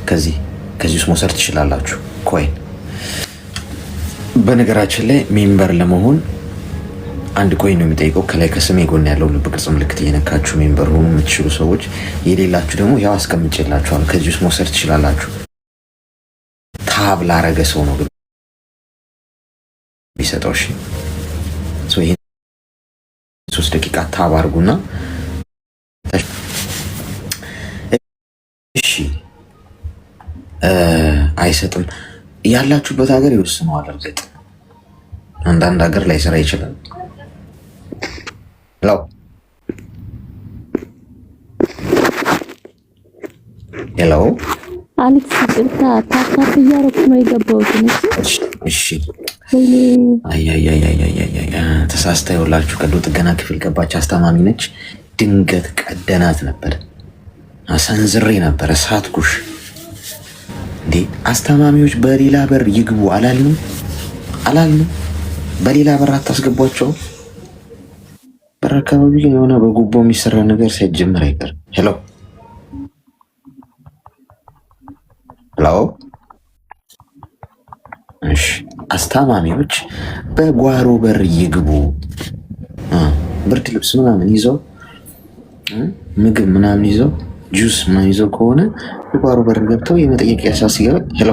ከዚህ ውስጥ መውሰድ ትችላላችሁ ኮይን። በነገራችን ላይ ሜምበር ለመሆን አንድ ኮይን ነው የሚጠይቀው። ከላይ ከስሜ ጎን ያለው ልብ ቅርጽ ምልክት እየነካችሁ ሜምበር ሆኑ የምትችሉ ሰዎች፣ የሌላችሁ ደግሞ ያው አስቀምጬላችኋል። ከዚህ ውስጥ መውሰድ ትችላላችሁ። ታብ ላረገ ሰው ነው ግን የሚሰጠው። እሺ ይሄ 3 ደቂቃ ታብ አድርጉና እሺ። አይሰጥም ያላችሁበት ሀገር ይወስነዋል። እርግጥ አንዳንድ ሀገር ላይ ስራ ይችላል። ሄሎ ሄሎ፣ አሌክስ ይቅርታ፣ ታካፍ እያደረኩ ነው የገባሁት። እሺ ተሳስታ ይኸውላችሁ፣ ቀዶ ጥገና ክፍል ገባች። አስታማሚ ነች። ድንገት ቀደናት ነበር፣ አሰንዝሬ ነበር። ሳትኩሽ እንዴ? አስታማሚዎች በሌላ በር ይግቡ አላልንም? በሌላ በር አታስገቧቸው። በር አካባቢ ግን የሆነ በጉቦ የሚሰራ ነገር ሳይጀምር አይቀርም። ሄሎ እሺ፣ አስታማሚዎች በጓሮ በር ይግቡ። ብርድ ልብስ ምናምን ይዘው ምግብ ምናምን ይዘው ጁስ ምናምን ይዘው ከሆነ በጓሮ በር ገብተው የመጠየቂያ ሰዓት ሲገባ ሄሎ።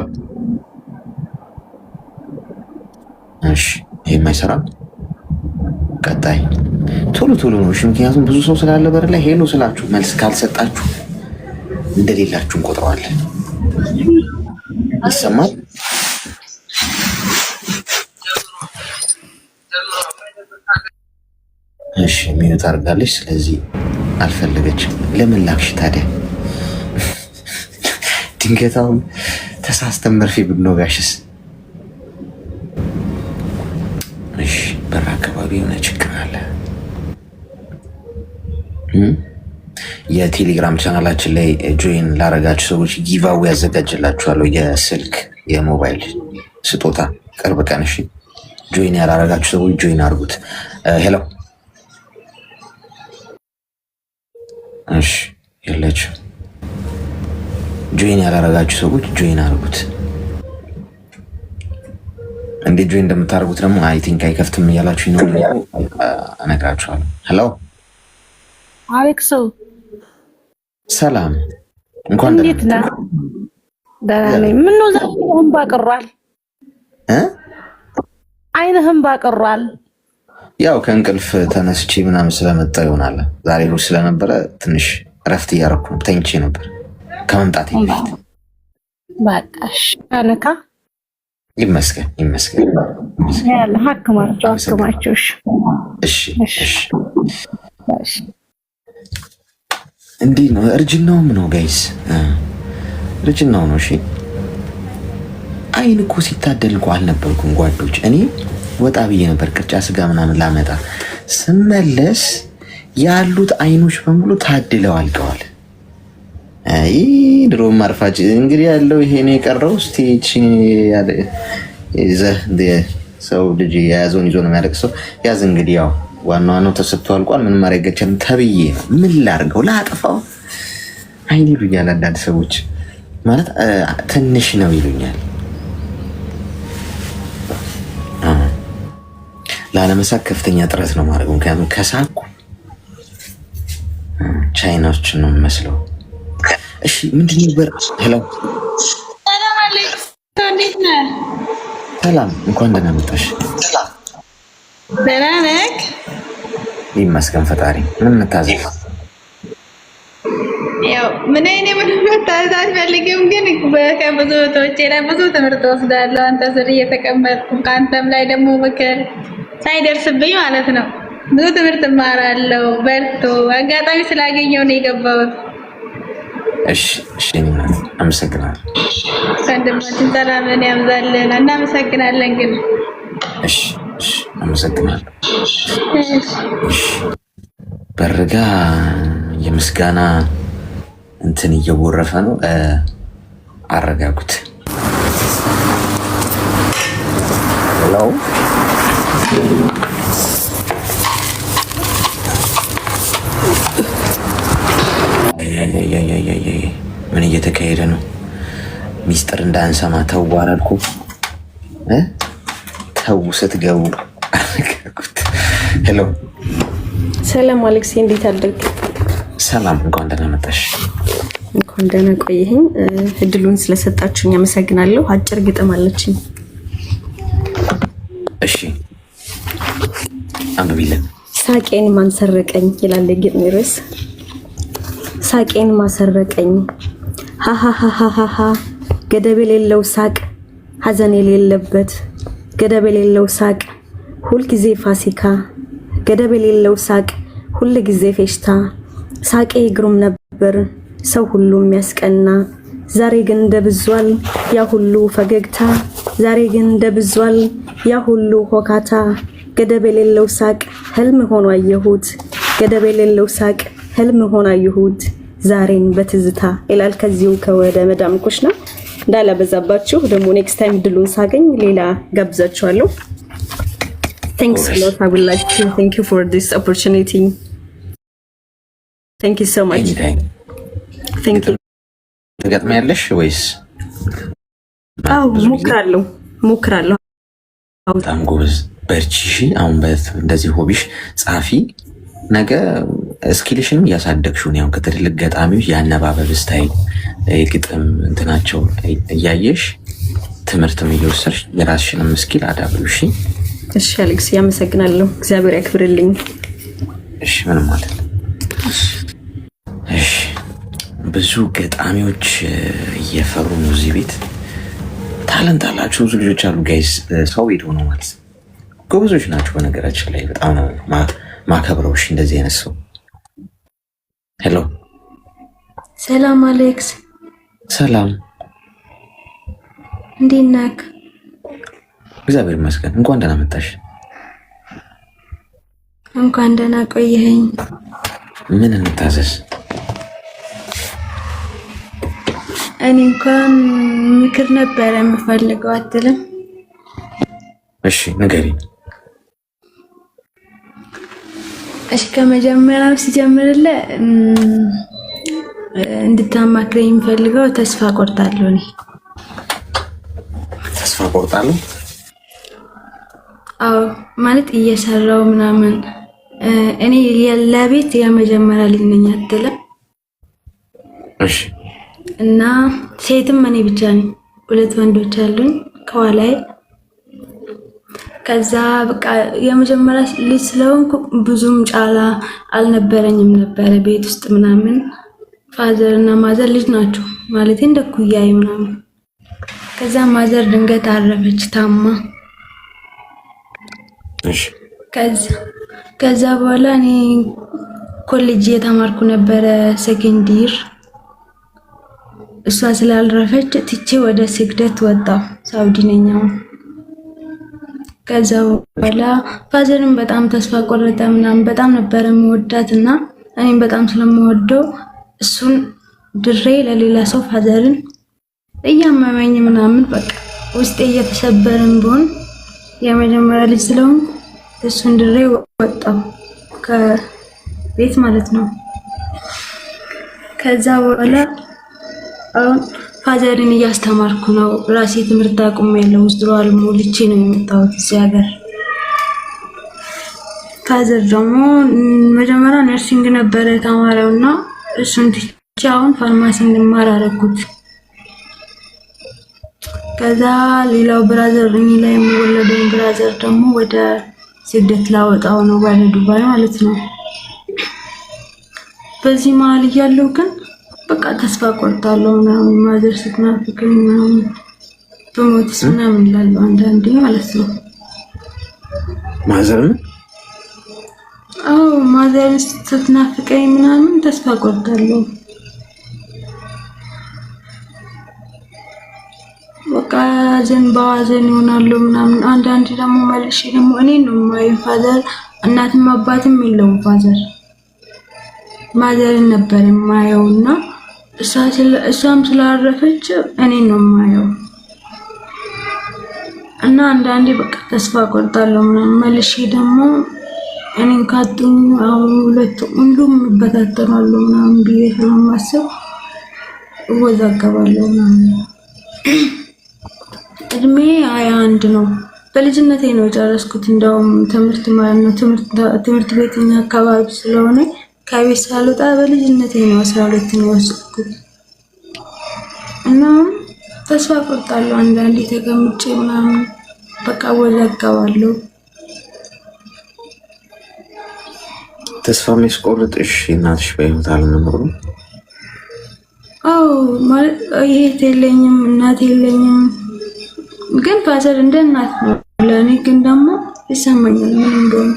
እሺ፣ ይሄም አይሰራም። ቀጣይ ቶሎ ነው። እሺ፣ ምክንያቱም ብዙ ሰው ስላለ በር ላይ ሄሎ ስላችሁ መልስ ካልሰጣችሁ እንደሌላችሁ እንቆጥረዋለን። ይሰማል? እሺ፣ ሚዩት አድርጋለች። ስለዚህ አልፈለገችም። ለምን ላክሽ ታዲያ? ድንገታውን ተሳስተን መርፌ ብንወጋሽስ? እሺ፣ በር አካባቢ የሆነ ችግር አለ። የቴሌግራም ቻናላችን ላይ ጆይን ላረጋችሁ ሰዎች ጊቫዌ ያዘጋጅላችኋለሁ። የስልክ የሞባይል ስጦታ ቅርብ ቀን። እሺ፣ ጆይን ያላረጋችሁ ሰዎች ጆይን አድርጉት። ሄሎ እሺ፣ የለችም። ጆይን ያላረጋችሁ ሰዎች ጆይን አድርጉት። እንዴት ጆይን እንደምታደርጉት ደግሞ አይ ቲንክ አይከፍትም እያላችሁ ነው፣ እነግራችኋለሁ። ሄሎ አሌክስ፣ ሰላም፣ እንኳን እንዴት ነህ? ደህና ነኝ። ምነው ዛሬ አይንህም ባቀሯል? አይንህም ባቀሯል? ያው ከእንቅልፍ ተነስቼ ምናምን ስለመጣ ይሆናል። ዛሬ ሩዝ ስለነበረ ትንሽ እረፍት እያደረኩ ነው። ተኝቼ ነበር ከመምጣቴ በፊት። በቃሽ አለካ ይመስገን ይመስገን። ያለ ሐክማቸው እሺ እሺ። እንዲህ ነው እርጅናውም ነው ጋይስ፣ እርጅናው ነው። እሺ አይን እኮ ሲታደል እንኳ አልነበርኩም ጓዶች። እኔ ወጣ ብዬ ነበር ቅርጫ ስጋ ምናምን ላመጣ ስመለስ ያሉት አይኖች በሙሉ ታድለው አልቀዋል። አይ ድሮም አርፋጭ እንግዲህ ያለው ይሄ ነው የቀረው። እስቲ ሰው ልጅ የያዘውን ይዞ ነው የሚያለቅሰው። ያዝ እንግዲህ ያው ዋናው ተሰጥቶ አልቋል። ምን ማድረግ አይቻልም ተብዬ ነው። ምን ላድርገው? ላጥፋው? አይን ይሉኛል አንዳንድ ሰዎች ማለት ትንሽ ነው ይሉኛል። ላለመሳቅ ከፍተኛ ጥረት ነው ማድረግ። ምክንያቱም ከሳቁ ቻይናዎችን ነው የሚመስለው። እሺ ምንድን ነበር? ሄሎ ሰላም አለይኩም። እንዴት ነህ? ሰላም፣ እንኳን ደህና መጣሽ። ደህና ነህ? ይመስገን ፈጣሪ። ምን እንታዘዝ? ያው ምን መታዘዝ አልፈልግም፣ ግን ከብዙ እህቶቼ ላይ ብዙ ትምህርት ወስዳለሁ። አንተ ስር እየተቀመጥኩ ከአንተም ላይ ደግሞ ምክር ሳይደርስብኝ ማለት ነው ብዙ ትምህርት እማራለሁ። በርቱ። አጋጣሚ ስላገኘው ነው የገባሁት። እሺ እሺ፣ አመሰግናለሁ። ወንድማችን ሰላምን ያብዛልን። እናመሰግናለን። ግን እሺ እሺ፣ አመሰግናለሁ። በርጋ የምስጋና እንትን እየጎረፈ ነው። አረጋጉት። ሄሎ ምን እየተካሄደ ነው? ሚስጥር እንዳንሰማ ተው አላልኩም? ተው ስትገቡ አረጋጉት። ሄሎ ሰላም አሌክስ፣ እንዴት አደርክ? ሰላም፣ እንኳን ደህና መጣሽ። እንኳን ደህና ቆየኸኝ። እድሉን ስለሰጣችሁኝ አመሰግናለሁ። አጭር ግጥም አለችኝ። እሺ አንብቢልን። ሳቄን ማንሰረቀኝ ይላል የግጥሜ ርዕስ። ሳቄን ማሰረቀኝ ሃሃሃሃሃ፣ ገደብ የሌለው ሳቅ፣ ሀዘን የሌለበት ገደብ የሌለው ሳቅ፣ ሁልጊዜ ፋሲካ፣ ገደብ የሌለው ሳቅ፣ ሁልጊዜ ፌሽታ። ሳቄ ግሩም ነበር ሰው ሁሉ የሚያስቀና፣ ዛሬ ግን ደብዟል ያ ሁሉ ፈገግታ፣ ዛሬ ግን ደብዟል ያ ሁሉ ሆካታ። ገደብ የሌለው ሳቅ ህልም ሆኖ አየሁት፣ ገደብ የሌለው ሳቅ ህልም ሆኖ አየሁት፣ ዛሬን በትዝታ ይላል። ከዚሁ ከወደ መዳም ኩሽና እንዳላበዛባችሁ ደግሞ ኔክስት ታይም ድሉን ሳገኝ ሌላ ጋብዛችኋለሁ። Thanks a lot. I would like to thank you for this opportunity. Thank you so much. Thank you. ትገጥሚያለሽ ወይስ? አዎ ሞክራለሁ። በጣም ጎበዝ፣ በርቺ። አሁን እንደዚህ ሆቢሽ ጻፊ፣ ነገ ስኪልሽንም እያሳደግሽው ነው። ከትልልቅ ገጣሚዎች የአነባበብ ስታይል የግጥም እንትናቸው እያየሽ ትምህርትም እየወሰድሽ የራስሽንም ስኪል አዳብሩሽ። እሺ አሌክስ፣ ያመሰግናለሁ። እግዚአብሔር ያክብርልኝ። እሺ ምንም ማለት ነው። እሺ ብዙ ገጣሚዎች እየፈሩ ነው እዚህ ቤት። ታለንት አላችሁ ብዙ ልጆች አሉ ጋይስ። ሰው ቤት ሆኖ ማለት ጎበዞች ናቸው። በነገራችን ላይ በጣም ነው ማከብረውሽ እንደዚህ አይነት ሰው። ሄሎ ሰላም አሌክስ። ሰላም፣ እንዴት ነህ? እግዚአብሔር ይመስገን። እንኳን ደህና መጣሽ። እንኳን ደህና ቆየኸኝ። ምን እንታዘዝ? እኔ እንኳን ምክር ነበረ የምፈልገው አትልም? እሺ ንገሪኝ። እሺ ከመጀመሪያው ሲጀምርልህ እንድታማክረኝ የምፈልገው ተስፋ ቆርጣለሁ። እኔ ተስፋ ቆርጣለሁ? አዎ ማለት እየሰራው ምናምን እኔ ለቤት የመጀመሪያ ልጅ ነኝ አትልም? እሺ እና ሴትም እኔ ብቻ ነኝ። 2 ወንዶች አሉኝ ከኋላዬ። ከዛ በቃ የመጀመሪያ ልጅ ስለሆንኩ ብዙም ጫላ አልነበረኝም ነበረ ቤት ውስጥ ምናምን። ፋዘር እና ማዘር ልጅ ናቸው ማለት እንደ ኩያዬ ምናምን። ከዛ ማዘር ድንገት አረፈች ታማ። ከዛ በኋላ እኔ ኮሌጅ የተማርኩ ነበረ ሴኮንድ ይር። እሷ ስላልረፈች ትቼ ወደ ስግደት ወጣሁ። ሳውዲ ነኝ አሁን። ከዛ በኋላ ፋዘርን በጣም ተስፋ ቆረጠ ምናምን። በጣም ነበር የምወዳትና እኔም በጣም ስለምወደው እሱን ድሬ ለሌላ ሰው ፋዘርን እያመመኝ ምናምን በቃ ውስጤ እየተሰበረን ቢሆን የመጀመሪያ ልጅ ስለሆንኩ እሱን ድሬ ወጣሁ ከቤት ማለት ነው። ከዛ በኋላ አሁን ፋዘርን እያስተማርኩ ነው። ራሴ ትምህርት አቁሜያለሁ። ውስጥሯል ሞልቼ ነው የመጣሁት እዚህ ሀገር። ፋዘር ደግሞ መጀመሪያ ነርሲንግ ነበረ ተማሪውና እሱን ትቼ አሁን ፋርማሲ እንማር አደረኩት። ከዛ ሌላው ብራዘር እኔ ላይ የሚወለደው ብራዘር ደግሞ ወደ ስደት ላወጣው ነው ወደ ዱባይ ማለት ነው። በዚህ መሀል እያለሁ ግን በቃ ተስፋ ቆርጣለሁ ምናምን። ማዘር ስትናፍቀኝ ምናምን በሞትስ ምናምን እላለሁ አንዳንዴ ማለት ነው። ማዘር ማዘር ስትናፍቀኝ ምናምን ተስፋ ቆርጣለሁ። በቃ በሐዘን ይሆናሉ ምናምን። አንዳንዴ ደግሞ መልሼ ደግሞ እኔን ነው የማየው። ፋዘር እናትም አባትም የለውም ፋዘር። ማዘርን ነበር የማየውና እሷም ስላረፈች እኔን ነው የማየው እና አንዳንዴ በቃ ተስፋ ቆርጣለሁ ምናምን። መልሼ ደግሞ እኔን ካጡኝ አሁን ሁሉም ይበታተናሉ ምናምን ብዬ ስለማስብ እወዛገባለሁ ምናምን። እድሜ 21 ነው። በልጅነቴ ነው የጨረስኩት። እንደውም ትምህርት ማለት ነው ትምህርት ቤተኛ አካባቢ ስለሆነ ከቤት ሳልወጣ በልጅነቴ ነው 12 ነው የወሰድኩት እና ተስፋ ቆርጣለሁ አንዳንዴ ተቀምጬ ምናምን በቃ እወዛገባለሁ። ተስፋ የሚያስቆርጥሽ እናትሽ በህይወት አለመኖሩ? አዎ ማለት እህት የለኝም እናት የለኝም፣ ግን ፋዘር እንደ እናት ነው ለእኔ። ግን ደግሞ ይሰማኛል ምን እንደሆነ።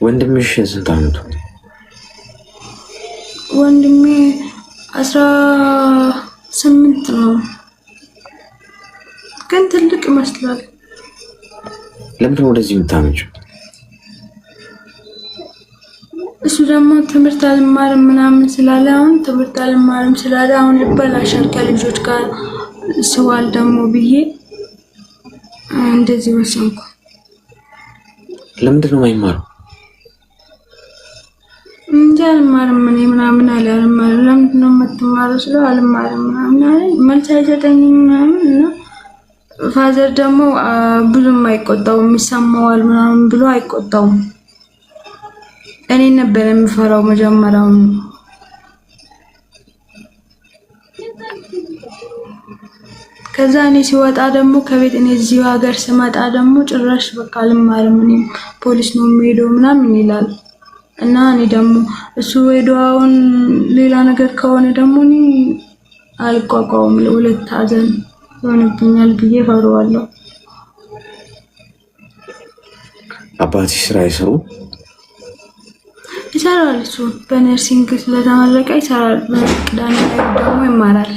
ወንድምሽ ስንት ዓመቱ? ወንድሜ 18 ነው፣ ግን ትልቅ ይመስላል። ለምን ወደዚህ የምታመጪው? እሱ ደግሞ ትምህርት አልማርም ምናምን ስላለ አሁን ይበላሻል ከልጆች ጋር ስዋል ደግሞ ብዬ እንደዚህ ወሰንኩ። ለምንድን ነው የማይማረው? እንጂ አልማርም እኔ ምናምን አለ። አልማርም ለምንድን ነው የምትማረው ስለው አልማርም ምናምን አለ። መልስ አይሰጠኝም ምናምን እና ፋዘር ደግሞ ብዙም አይቆጣውም፣ ይሰማዋል ምናምን ብሎ አይቆጣውም። እኔ ነበር የምፈራው መጀመሪያውን። ከዛ እኔ ሲወጣ ደግሞ ከቤት እኔ እዚህ ሀገር ስመጣ ደግሞ ጭራሽ በቃ አልማርም እኔ ፖሊስ ነው የምሄደው ምናምን ይላል። እና እኔ ደግሞ እሱ ሄዶውን ሌላ ነገር ከሆነ ደግሞ እኔ አልቋቋም፣ ለሁለት ሐዘን ይሆንብኛል ብዬ ፈራዋለሁ። አባትሽ ስራ ይሰሩ? ይሰራል። እሱ በነርሲንግ ስለተመረቀ ይሰራል። ቅዳሜ ላይ ደግሞ ይማራል።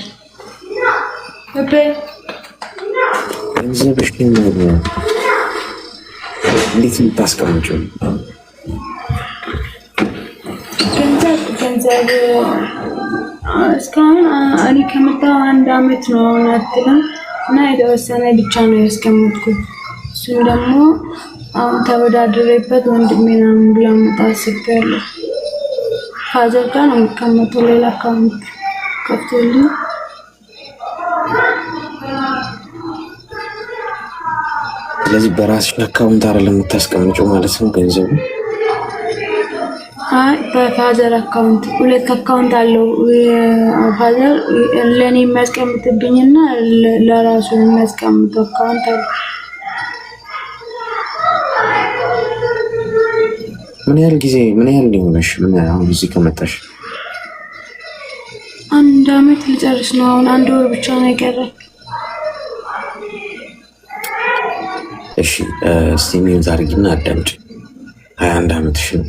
ገንዘብሽን እንዴት የምታስቀምጪው? ገንዘብ እስካሁን እኔ ከመጣሁ 1 አመት ነው አትልም እና የተወሰነ ብቻ ነው ያስቀመጥኩት። እሱም ደግሞ አሁን ተወዳድሬበት ወንድሜን ላመጣ አስቤያለሁ። ፋዘር ጋር ነው የሚቀመጠው፣ ሌላ አካውንት ከፍቶልኝ። ስለዚህ በራስሽ አካውንት አይደለም የምታስቀምጪው ማለት ነው ገንዘቡ? አይ በፋዘር አካውንት 2 አካውንት አለው። ፋዘር ለኔ የሚያስቀምጥብኝና ለራሱ የሚያስቀምጠው አካውንት አለ። ምን ያህል ሊሆነሽ? ምን አሁን እዚህ ከመጣሽ 1 አመት ልጨርስ ነው። አሁን 1 ወር ብቻ ነው የቀረኝ። እሺ እስቲ ሚዩት አድርጊና አዳምጪ። 21 አመትሽ ነው።